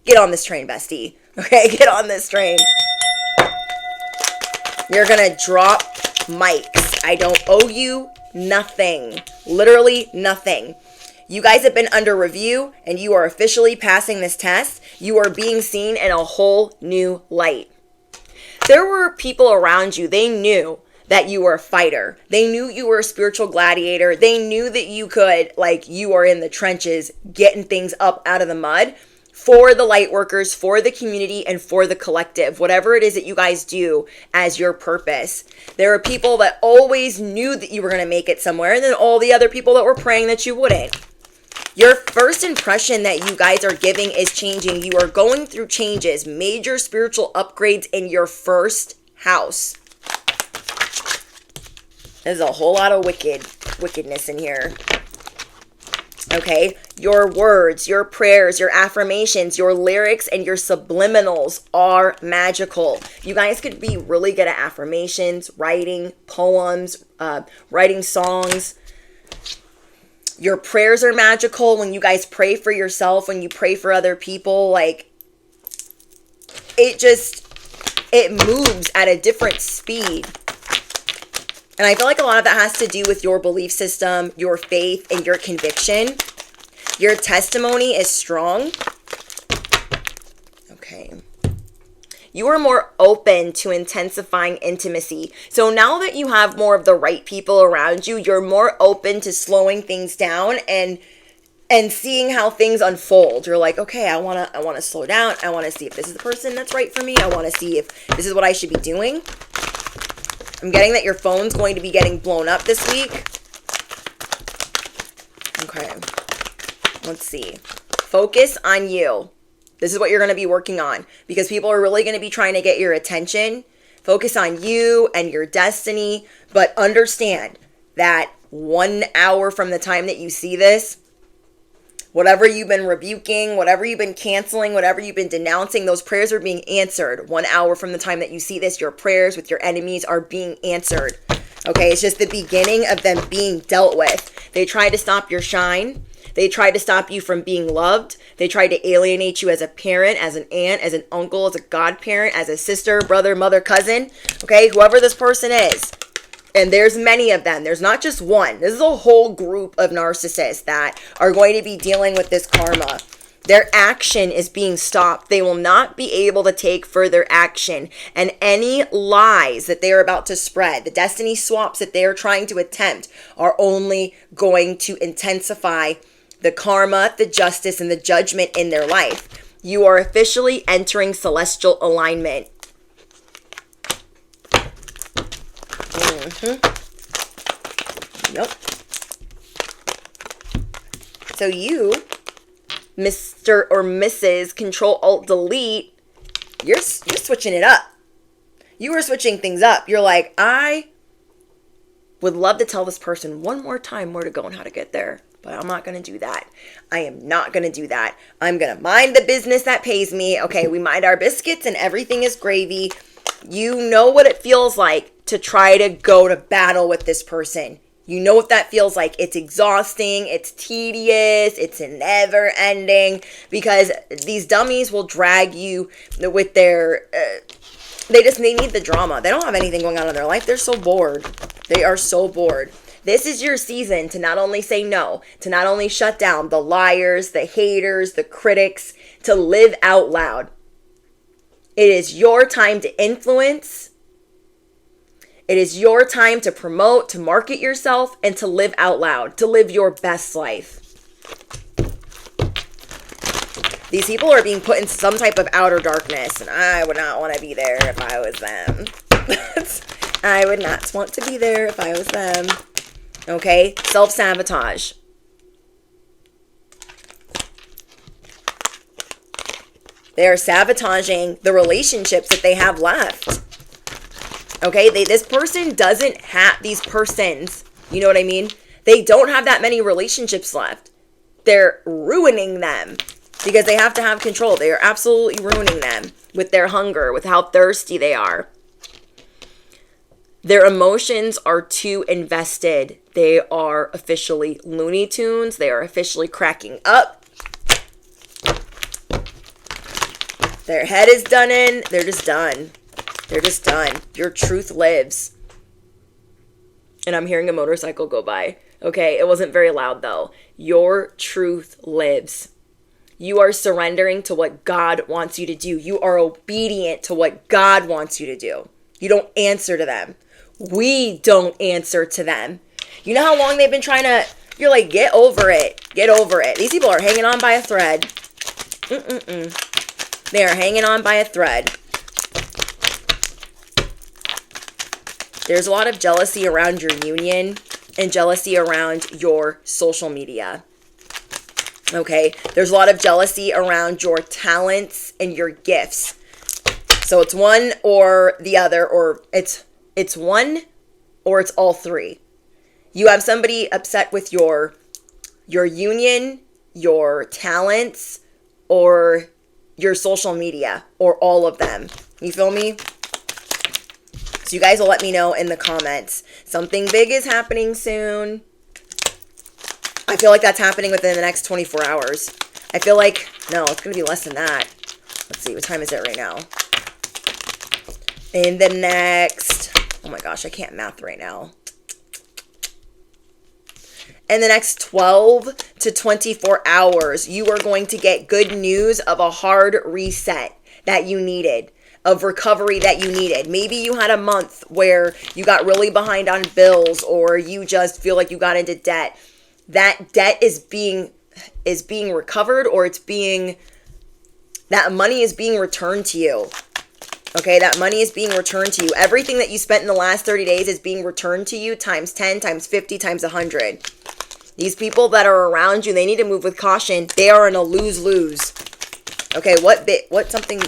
Get on this train, bestie. Okay, get on this train. You're going to drop mics. I don't owe you nothing. Literally nothing. You guys have been under review and you are officially passing this test. You are being seen in a whole new light. There were people around you. They knew that you were a fighter. They knew you were a spiritual gladiator. They knew that you could, like, you are in the trenches getting things up out of the mud for the light workers, for the community, and for the collective, whatever it is that you guys do as your purpose. There are people that always knew that you were going to make it somewhere, and then all the other people that were praying that you wouldn't. Your first impression that you guys are giving is changing. You are going through changes, major spiritual upgrades in your first house. There's a whole lot of wickedness in here. Okay, your words, your prayers, your affirmations, your lyrics, and your subliminals are magical. You guys could be really good at affirmations, writing poems, writing songs. Your prayers are magical. When you guys pray for yourself, when you pray for other people, like, it moves at a different speed. And I feel like a lot of that has to do with your belief system, your faith, and your conviction. Your testimony is strong. Okay. You are more open to intensifying intimacy. So now that you have more of the right people around you, you're more open to slowing things down and seeing how things unfold. You're like, okay, I want to slow down. I want to see if this is the person that's right for me. I want to see if this is what I should be doing. I'm getting that your phone's going to be getting blown up this week. Okay. Let's see. Focus on you. This is what you're going to be working on, because people are really going to be trying to get your attention. Focus on you and your destiny, but understand that 1 hour from the time that you see this, whatever you've been rebuking, whatever you've been canceling, whatever you've been denouncing, those prayers are being answered. 1 hour from the time that you see this, your prayers with your enemies are being answered. Okay, it's just the beginning of them being dealt with. They tried to stop your shine. They tried to stop you from being loved. They tried to alienate you as a parent, as an aunt, as an uncle, as a godparent, as a sister, brother, mother, cousin. Okay, whoever this person is. And there's many of them. There's not just one. This is a whole group of narcissists that are going to be dealing with this karma. Their action is being stopped. They will not be able to take further action. And any lies that they are about to spread, the destiny swaps that they are trying to attempt, are only going to intensify the karma, the justice, and the judgment in their life. You are officially entering celestial alignment. Yep. So you, Mr. or Mrs. Ctrl Alt Delete, you're switching it up. You are switching things up. You're like, I would love to tell this person one more time where to go and how to get there, but I'm not going to do that. I am not going to do that. I'm going to mind the business that pays me. Okay, we mind our biscuits and everything is gravy. You know what it feels like to try to go to battle with this person. You know what that feels like. It's exhausting. It's tedious. It's never ending, because these dummies will drag you with their, they need the drama. They don't have anything going on in their life. They're so bored. They are so bored. This is your season to not only say no, to not only shut down the liars, the haters, the critics, to live out loud. It is your time to influence. It is your time to promote, to market yourself, and to live out loud, to live your best life. These people are being put in some type of outer darkness, and I would not want to be there if I was them. I would not want to be there if I was them. Okay? Self-sabotage. They are sabotaging the relationships that they have left. Okay? This person doesn't have, these persons, you know what I mean? They don't have that many relationships left. They're ruining them because they have to have control. They are absolutely ruining them with their hunger, with how thirsty they are. Their emotions are too invested. They are officially Looney Tunes. They are officially cracking up. Their head is done in. They're just done. They're just done. Your truth lives. And I'm hearing a motorcycle go by. Okay, it wasn't very loud though. Your truth lives. You are surrendering to what God wants you to do. You are obedient to what God wants you to do. You don't answer to them. We don't answer to them. You know how long they've been trying to, you're like, get over it. Get over it. These people are hanging on by a thread. They are hanging on by a thread. There's a lot of jealousy around your union and jealousy around your social media. Okay, there's a lot of jealousy around your talents and your gifts. So it's one or the other, or it's one or it's all three. You have somebody upset with your union, your talents, or your social media, or all of them. You feel me? So you guys will let me know in the comments. Something big is happening soon. I feel like that's happening within the next 24 hours. I feel like, no, it's going to be less than that. Let's see, what time is it right now? In the next, oh my gosh, I can't math right now. In the next 12 to 24 hours, you are going to get good news of a hard reset that you needed, of recovery that you needed. Maybe you had a month where you got really behind on bills, or you just feel like you got into debt. That debt is being recovered, or that money is being returned to you. Okay, that money is being returned to you. Everything that you spent in the last 30 days is being returned to you times 10, times 50, times 100. These people that are around you, they need to move with caution. They are in a lose-lose. Okay, what something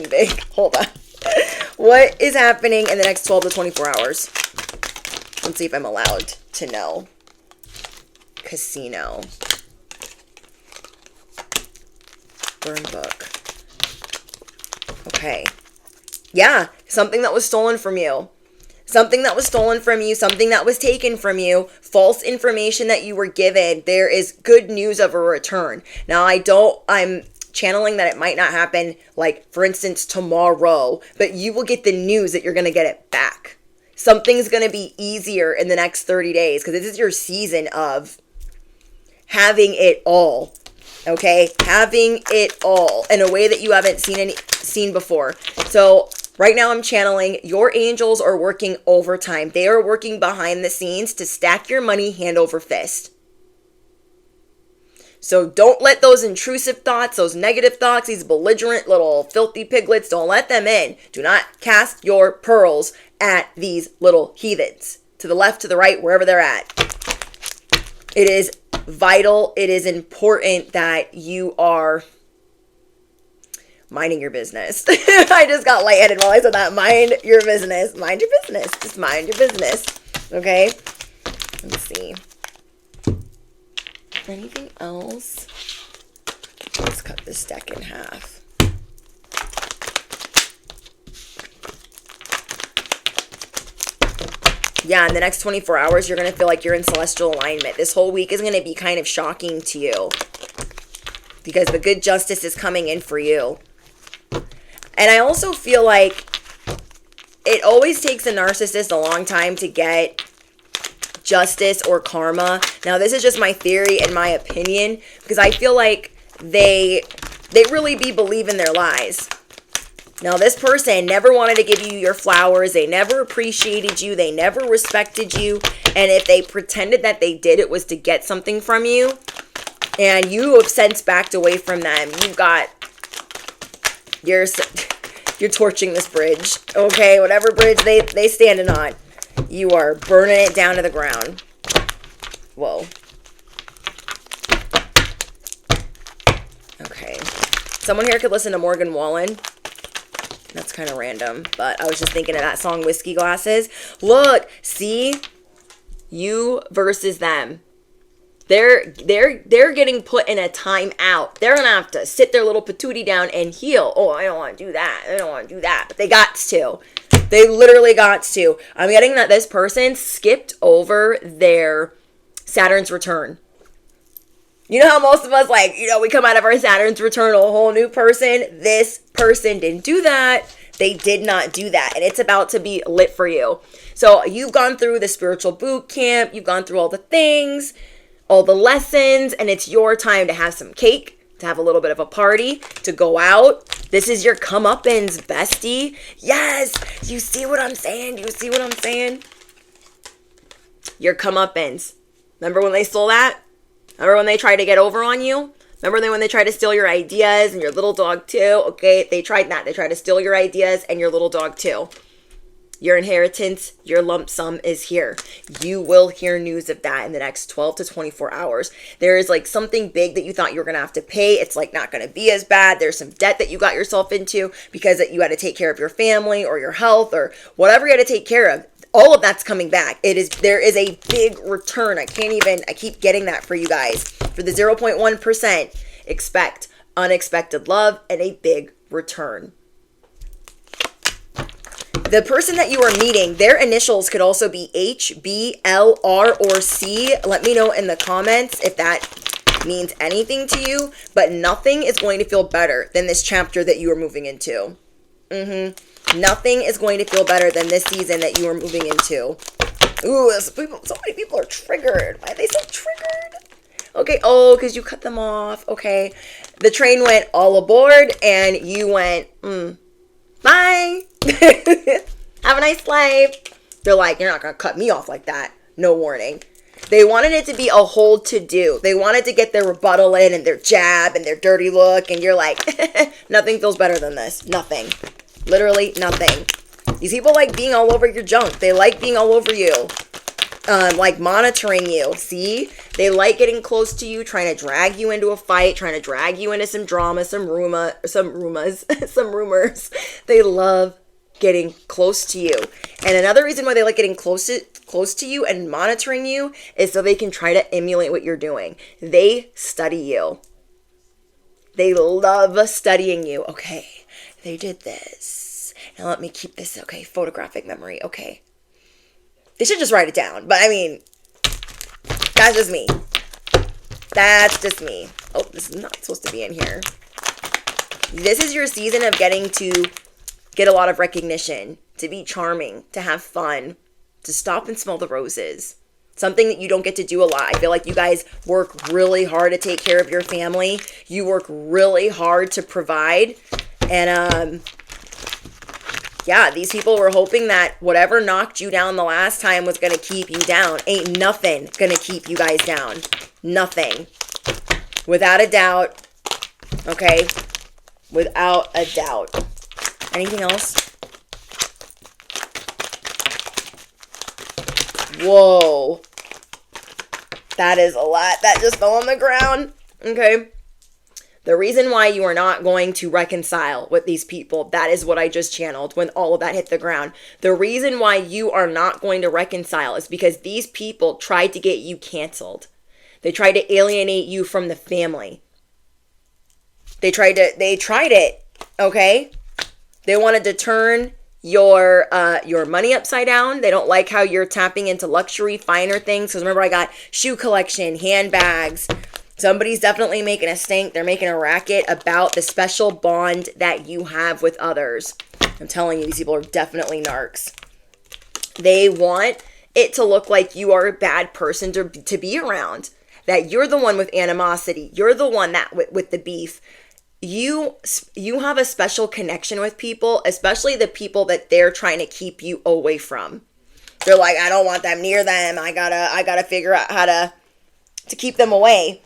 big? Hold on. What is happening in the next 12 to 24 hours? Let's see if I'm allowed to know. Casino. Burn book. Okay. Yeah, something that was stolen from you. Something that was stolen from you, something that was taken from you, false information that you were given. There is good news of a return. Now, I'm channeling that it might not happen, like, for instance, tomorrow, but you will get the news that you're going to get it back. Something's going to be easier in the next 30 days because this is your season of having it all. Okay, having it all in a way that you haven't seen before. So right now I'm channeling your angels are working overtime. They are working behind the scenes to stack your money hand over fist. So don't let those intrusive thoughts, those negative thoughts, these belligerent little filthy piglets, don't let them in. Do not cast your pearls at these little heathens. To the left, to the right, wherever they're at. It is vital. It is important that you are minding your business. I just got lightheaded while I said that. Mind your business. Mind your business. Just mind your business. Okay? Let's see. Anything else? Let's cut this deck in half. Yeah, in the next 24 hours, you're going to feel like you're in celestial alignment. This whole week is going to be kind of shocking to you because the good justice is coming in for you. And I also feel like it always takes a narcissist a long time to get justice or karma. Now, this is just my theory and my opinion because I feel like they really believe in their lies. Now, this person never wanted to give you your flowers. They never appreciated you. They never respected you. And if they pretended that they did, it was to get something from you. And you have since backed away from them. You're torching this bridge. Okay, whatever bridge they standing on. You are burning it down to the ground. Whoa. Okay. Someone here could listen to Morgan Wallen. That's kind of random, but I was just thinking of that song, Whiskey Glasses. Look, see? You versus them. They're getting put in a timeout. They're going to have to sit their little patootie down and heal. Oh, I don't want to do that. I don't want to do that. But they got to. They literally got to. I'm getting that this person skipped over their Saturn's return. You know how most of us, we come out of our Saturn's return a whole new person? This person didn't do that. They did not do that. And it's about to be lit for you. So you've gone through the spiritual boot camp. You've gone through all the things, all the lessons. And it's your time to have some cake, to have a little bit of a party, to go out. This is your comeuppance, bestie. Yes. You see what I'm saying? You see what I'm saying? Your comeuppance. Remember when they stole that? Remember when they tried to get over on you? Remember when they tried to steal your ideas and your little dog too? Okay, they tried that. They tried to steal your ideas and your little dog too. Your inheritance, your lump sum is here. You will hear news of that in the next 12 to 24 hours. There is like something big that you thought you were going to have to pay. It's like not going to be as bad. There's some debt that you got yourself into because you had to take care of your family or your health or whatever you had to take care of. All of that's coming back. There is a big return. I keep getting that for you guys. For the 0.1%, expect unexpected love and a big return. The person that you are meeting, their initials could also be H, B, L, R, or C. Let me know in the comments if that means anything to you, but nothing is going to feel better than this chapter that you are moving into. Nothing is going to feel better than this season that you are moving into. Ooh, so many people are triggered. Why are they so triggered? Okay, oh, because you cut them off. Okay. The train went all aboard and you went, bye. Have a nice life. They're like, you're not going to cut me off like that. No warning. They wanted it to be a whole to-do. They wanted to get their rebuttal in and their jab and their dirty look. And you're like, nothing feels better than this. Nothing. Literally nothing. These people like being all over your junk. They like being all over you. Like monitoring you. See? They like getting close to you, trying to drag you into a fight, trying to drag you into some drama, some rumors. They love getting close to you. And another reason why they like getting close to you and monitoring you is so they can try to emulate what you're doing. They study you. They love studying you. Okay, they did this. Now let me keep this, okay, photographic memory, okay. They should just write it down. But I mean, that's just me. That's just me. Oh, this is not supposed to be in here. This is your season of getting to get a lot of recognition, to be charming, to have fun, to stop and smell the roses. Something that you don't get to do a lot. I feel like you guys work really hard to take care of your family. You work really hard to provide. And, yeah, these people were hoping that whatever knocked you down the last time was going to keep you down. Ain't nothing going to keep you guys down. Nothing. Without a doubt. Okay? Without a doubt. Anything else? Whoa. That is a lot. That just fell on the ground. Okay. The reason why you are not going to reconcile with these people, that is what I just channeled when all of that hit the ground. The reason why you are not going to reconcile is because these people tried to get you canceled. They tried to alienate you from the family. They tried it. Okay? They wanted to turn your money upside down. They don't like how you're tapping into luxury, finer things. Because remember, I got shoe collection, handbags. Somebody's definitely making a stink. They're making a racket about the special bond that you have with others. I'm telling you, these people are definitely narcs. They want it to look like you are a bad person to be around. That you're the one with animosity. You're the one that with the beef. You have a special connection with people, especially the people that they're trying to keep you away from. They're like, I don't want them near them. I gotta figure out how to keep them away.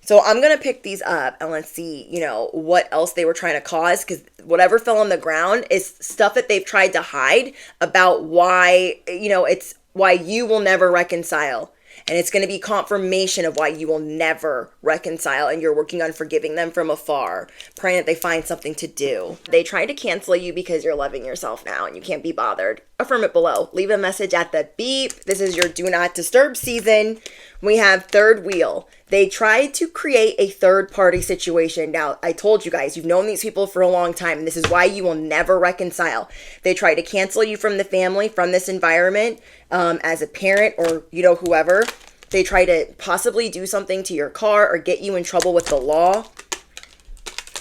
So I'm going to pick these up and let's see, what else they were trying to cause. Because whatever fell on the ground is stuff that they've tried to hide about why, it's why you will never reconcile. And it's going to be confirmation of why you will never reconcile. And you're working on forgiving them from afar, praying that they find something to do. They tried to cancel you because you're loving yourself now and you can't be bothered. Affirm it below. Leave a message at the beep. This is your do not disturb season. We have third wheel. They tried to create a third party situation. Now, I told you guys, you've known these people for a long time, and this is why you will never reconcile. They try to cancel you from the family, from this environment, as a parent or, whoever. They try to possibly do something to your car or get you in trouble with the law.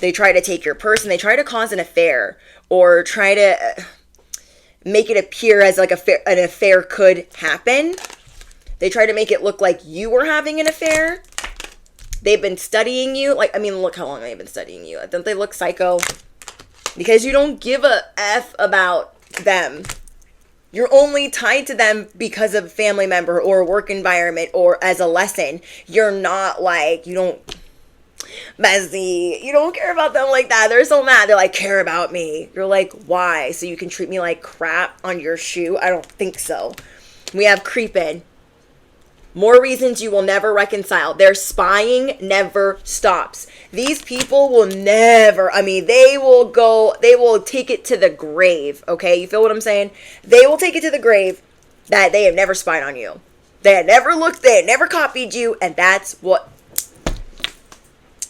They try to take your purse, and they try to cause an affair or try to make it appear as like an affair could happen. They try to make it look like you were having an affair. They've been studying you. Look how long they've been studying you. Don't they look psycho? Because you don't give a F about them. You're only tied to them because of a family member or a work environment or as a lesson. You're not like, you don't Bestie, you don't care about them like that. They're so mad. They're like, care about me. You're like, why? So you can treat me like crap on your shoe? I don't think so. We have creeping. More reasons you will never reconcile. Their spying never stops. These people will never, they will take it to the grave, okay? You feel what I'm saying? They will take it to the grave that they have never spied on you. They had never looked, they had never copied you, and that's what...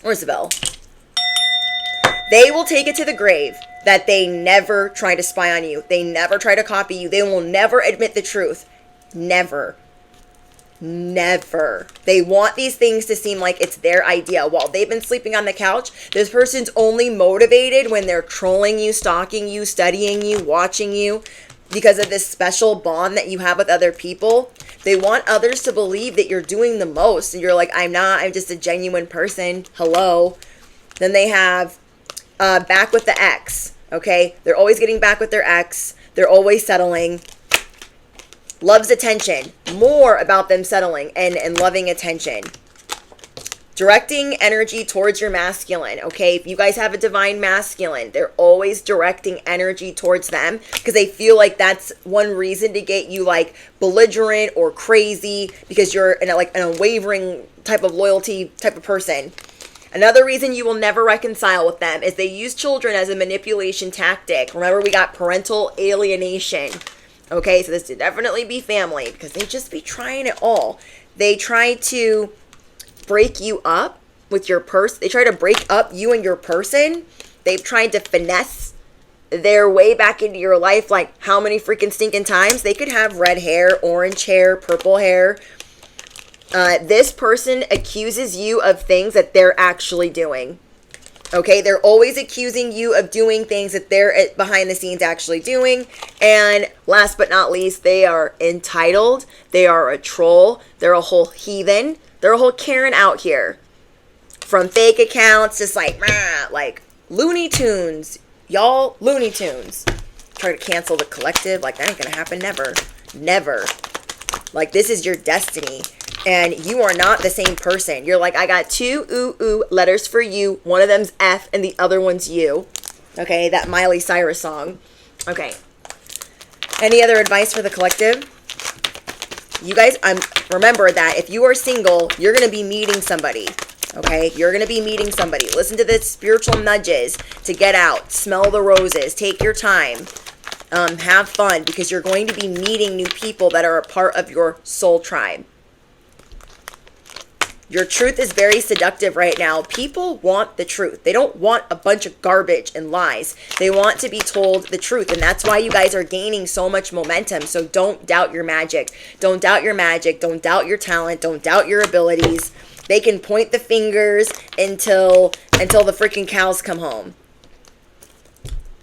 Where's the bell? They will take it to the grave that they never try to spy on you. They never try to copy you. They will never admit the truth. Never. Never. They want these things to seem like it's their idea. While they've been sleeping on the couch, this person's only motivated when they're trolling you, stalking you, studying you, watching you, because of this special bond that you have with other people. They want others to believe that you're doing the most, and you're like, I'm not, I'm just a genuine person. Hello. Then they have back with the ex. Okay? They're always getting back with their ex. They're always settling. Loves attention. More about them settling and loving attention. Directing energy towards your masculine, okay? If you guys have a divine masculine, they're always directing energy towards them because they feel like that's one reason to get you like belligerent or crazy because you're in an unwavering type of loyalty type of person. Another reason you will never reconcile with them is they use children as a manipulation tactic. Remember, we got parental alienation. Okay, so this would definitely be family because they just be trying it all. They try to break you up with your person. They try to break up you and your person. They've tried to finesse their way back into your life like how many freaking stinking times? They could have red hair, orange hair, purple hair. This person accuses you of things that they're actually doing. Okay, they're always accusing you of doing things that they're behind the scenes actually doing. And last but not least, they are entitled. They are a troll. They're a whole heathen. They're a whole Karen out here. From fake accounts, just like Looney Tunes. Y'all, Looney Tunes. Try to cancel the collective. Like, that ain't gonna happen. Never. Never. Like, this is your destiny. And you are not the same person. You're like, I got two letters for you. One of them's F and the other one's U. Okay, that Miley Cyrus song. Okay. Any other advice for the collective? You guys, remember that if you are single, you're going to be meeting somebody. Okay, you're going to be meeting somebody. Listen to the spiritual nudges to get out. Smell the roses. Take your time. Have fun because you're going to be meeting new people that are a part of your soul tribe. Your truth is very seductive right now. People want the truth. They don't want a bunch of garbage and lies. They want to be told the truth. And that's why you guys are gaining so much momentum. So don't doubt your magic. Don't doubt your magic. Don't doubt your talent. Don't doubt your abilities. They can point the fingers until the freaking cows come home.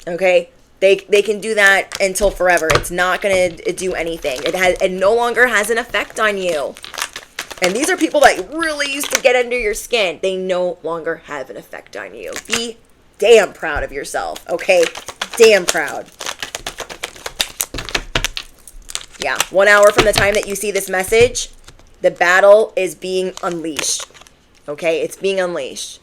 Okay? They can do that until forever. It's not going to do anything. It no longer has an effect on you. And these are people that really used to get under your skin. They no longer have an effect on you. Be damn proud of yourself, okay? Damn proud. Yeah, 1 hour from the time that you see this message, the battle is being unleashed, okay? It's being unleashed.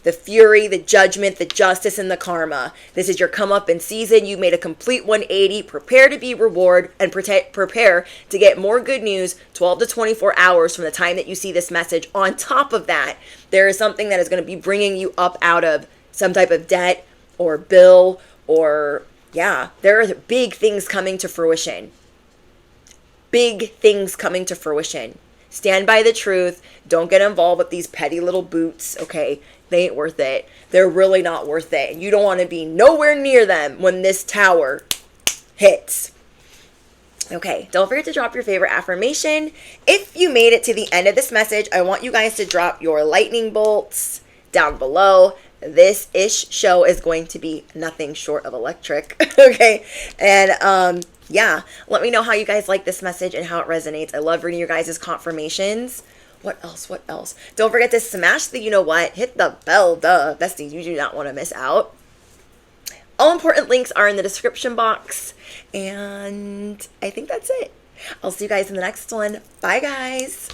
The fury, the judgment, the justice, and the karma. This is your come-up-in season. You made a complete 180. Prepare to be rewarded and prepare to get more good news 12 to 24 hours from the time that you see this message. On top of that, there is something that is going to be bringing you up out of some type of debt or bill or, yeah, there are big things coming to fruition. Big things coming to fruition. Stand by the truth. Don't get involved with these petty little boots, okay? They ain't worth it. They're really not worth it. And you don't want to be nowhere near them when this tower hits. Okay, don't forget to drop your favorite affirmation. If you made it to the end of this message, I want you guys to drop your lightning bolts down below. This show is going to be nothing short of electric, okay? And yeah, let me know how you guys like this message and how it resonates. I love reading your guys' confirmations. What else? Don't forget to smash the you know what. Hit the bell, duh. Besties, you do not want to miss out. All important links are in the description box. And I think that's it. I'll see you guys in the next one. Bye, guys.